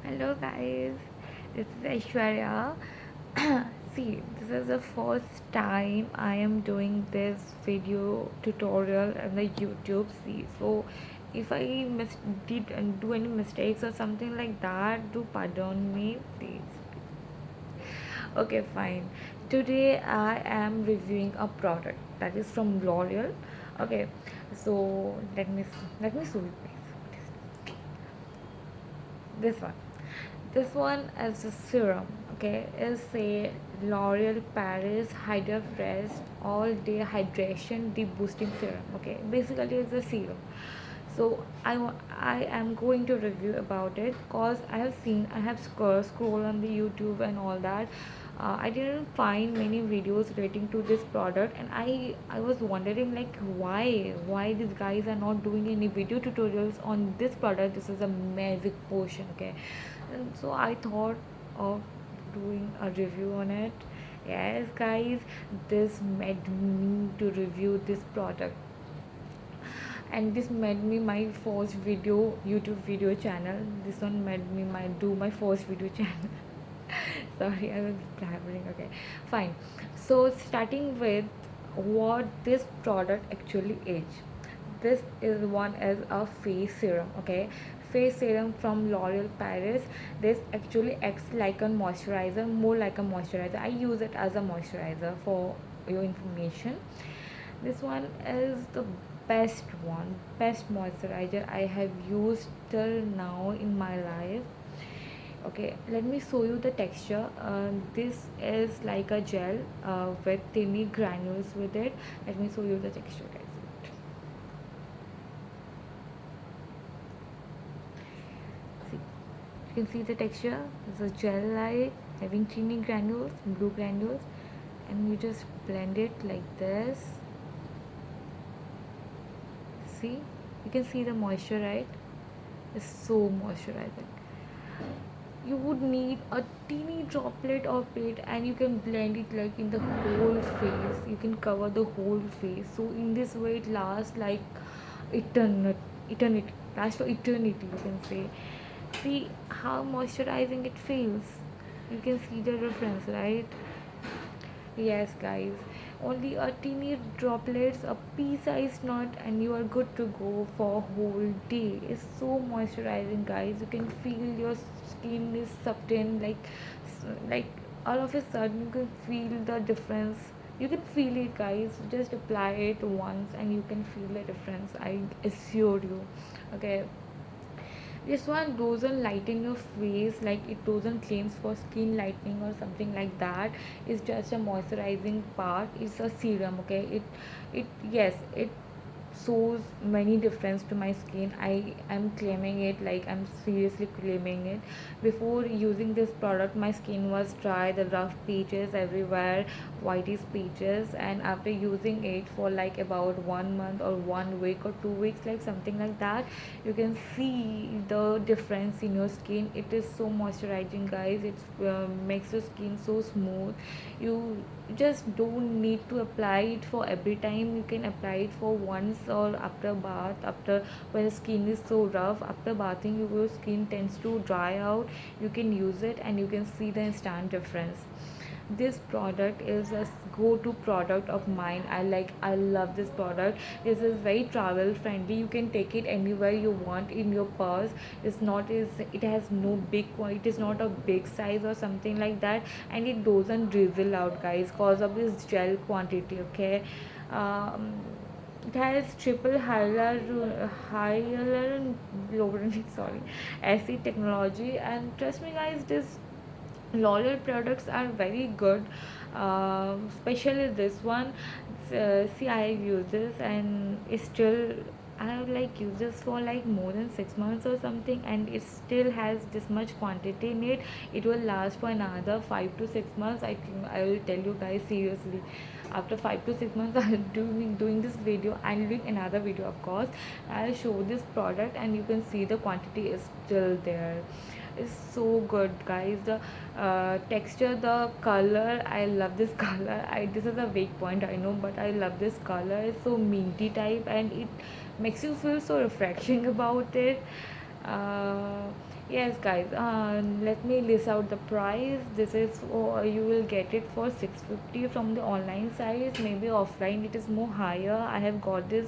Hello guys, this is Aishwarya. See, this is the first time I am doing this video tutorial on the YouTube. See, so if I did do any mistakes or something like that, do pardon me, please. Okay, fine. Today I am reviewing a product that is from L'Oreal. Okay, so let me show you guys. This one is a serum. Okay, is a L'Oreal Paris Hydra Fresh all day hydration deep boosting serum. Okay, basically it's a serum. So I am going to review about it because I have scroll on the YouTube and all that. I didn't find many videos relating to this product, and I was wondering like why these guys are not doing any video tutorials on this product. This is a magic potion. Okay, and so I thought of doing a review on it. Yes guys, this made me to review this product, and this made me my first video YouTube video channel. This one made me my first video channel. Sorry, I was blabbering. Okay, fine. So starting with what this product actually is. This is one as a face serum. Okay, face serum from L'Oreal Paris. This actually acts like a moisturizer, more like a moisturizer. I use it as a moisturizer for your information. This one is the best moisturizer I have used till now in my life. Okay, let me show you the texture. This is like a gel with tiny granules with it. Let me show you the texture, guys. See, you can see the texture. It's a gel like having teeny granules, blue granules, and you just blend it like this. See, you can see the moisture, right? It's so moisturizing. You would need a teeny droplet of it, and you can blend it like in the whole face. You can cover the whole face, so in this way it lasts like eternity, lasts for eternity, you can say. See how moisturizing it feels. You can see the difference, right? Yes, guys, only a teeny droplets, a pea-sized knot, and you are good to go for a whole day. It's so moisturizing, guys. You can feel your skin is subtle, like all of a sudden you can feel the difference. You can feel it, guys. Just apply it once, and you can feel the difference. I assure you. Okay, this one doesn't lighten your face, like it doesn't claims for skin lightening or something like that. It's just a moisturizing part. It's a serum. Okay, it yes, it shows many difference to my skin. I am claiming it, like I'm seriously claiming it. Before using this product, my skin was dry, the rough patches everywhere, whitey patches, and after using it for like about 1 month or 1 week or 2 weeks, like something like that, you can see the difference in your skin. It is so moisturizing, guys. It makes your skin so smooth. You just don't need to apply it for every time. You can apply it for once or after bath, after when the skin is so rough. After bathing, your skin tends to dry out. You can use it and you can see the instant difference. This product is a go-to product of mine. I love this product. This is very travel friendly. You can take it anywhere you want in your purse. It has no it is not a big size or something like that, and it doesn't drizzle out, guys, cause of this gel quantity. Okay, um, it has triple hyaluronic sorry acid technology, and trust me, guys, this L'Oreal products are very good, especially this one. See, I have used this, and it's still, I have like used this for like more than 6 months or something, and it still has this much quantity in it. It will last for another 5 to 6 months. I think I will tell you guys seriously. After 5 to 6 months, I'll doing this video. I'm doing another video, of course. I'll show this product, and you can see the quantity is still there. Is so good, guys. The texture, the color, I love this color. This is a weak point, I know, but I love this color. It's so minty type, and it makes you feel so refreshing about it. uh, Yes, guys. Let me list out the price. This is you will get it for 650 from the online sites. Maybe offline it is more higher. I have got this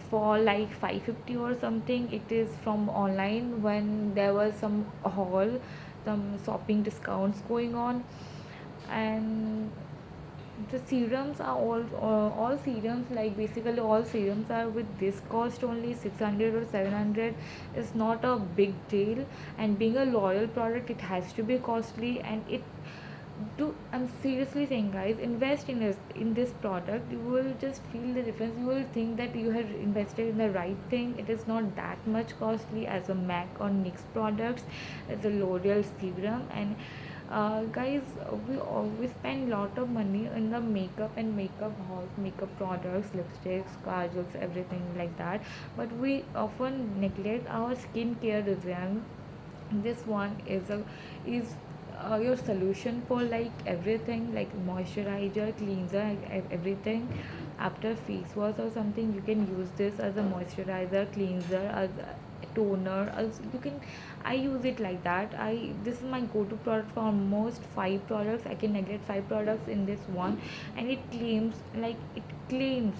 for like 550 or something. It is from online when there was some haul, some shopping discounts going on, and the serums are all serums, like basically all serums are with this cost only 600 or 700. Is not a big deal, and being a loyal product it has to be costly, and it do I'm seriously saying, guys, invest in this product. You will just feel the difference. You will think that you have invested in the right thing. It is not that much costly as a MAC or NYX products, as a L'Oreal serum. And guys, we always spend lot of money in the makeup and makeup hauls, makeup products, lipsticks, kajals, everything like that, but we often neglect our skincare regime. This one is your solution for like everything, like moisturizer, cleanser, everything. After face wash or something, you can use this as a moisturizer, cleanser, as a toner, as you can. I use it like that. I This is my go-to product for almost 5 products. I can neglect 5 products in this one, and it claims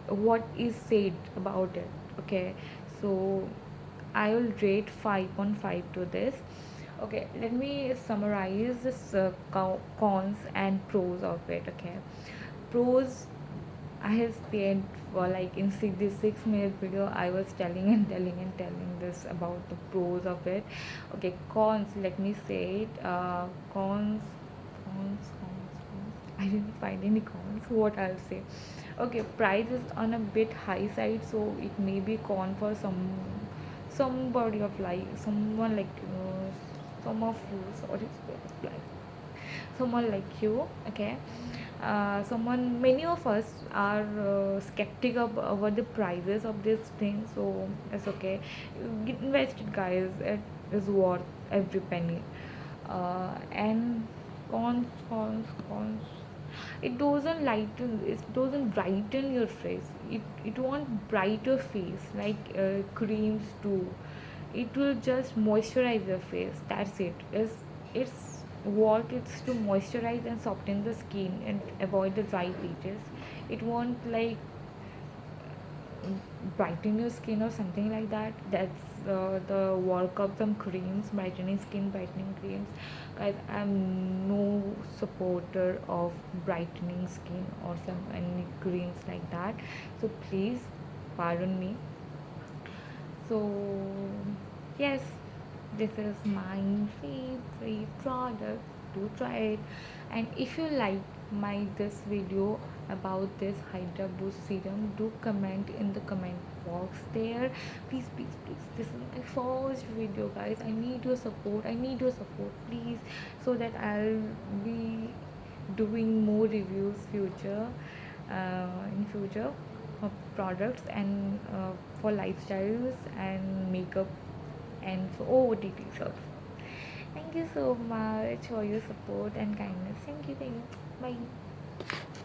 what is said about it. Okay, so I will rate 5.5 to this. Okay, let me summarize this cons and pros of it. Okay, pros, I have said for like in this 6 minute video, I was telling and telling and telling this about the pros of it. Okay, cons, let me say it. Cons. I didn't find any cons. What I'll say. Okay, price is on a bit high side, so it may be con for somebody of like someone like some of you. Sorry, like someone like you. Okay, many of us are skeptic about the prices of this thing, so it's okay. Invest it, guys. It is worth every penny. And cons, it doesn't brighten your face. It won't brighten your face like creams do. It will just moisturize your face. That's it. Its work is to moisturize and soften the skin and avoid the dry patches. It won't like brighten your skin or something like that. That's the work of some creams, brightening skin brightening creams. Guys, I'm no supporter of brightening skin or some any creams like that, so please pardon me. So yes, this is my favorite product. Do try it. And if you like my this video about this Hydra Boost serum, do comment in the comment box there. Please, please, please. This is my first video, guys. I need your support. I need your support, please, so that I'll be doing more reviews in future of products, and for lifestyles and makeup, and for OOTTs also. Thank you so much for your support and kindness. Thank you. Bye.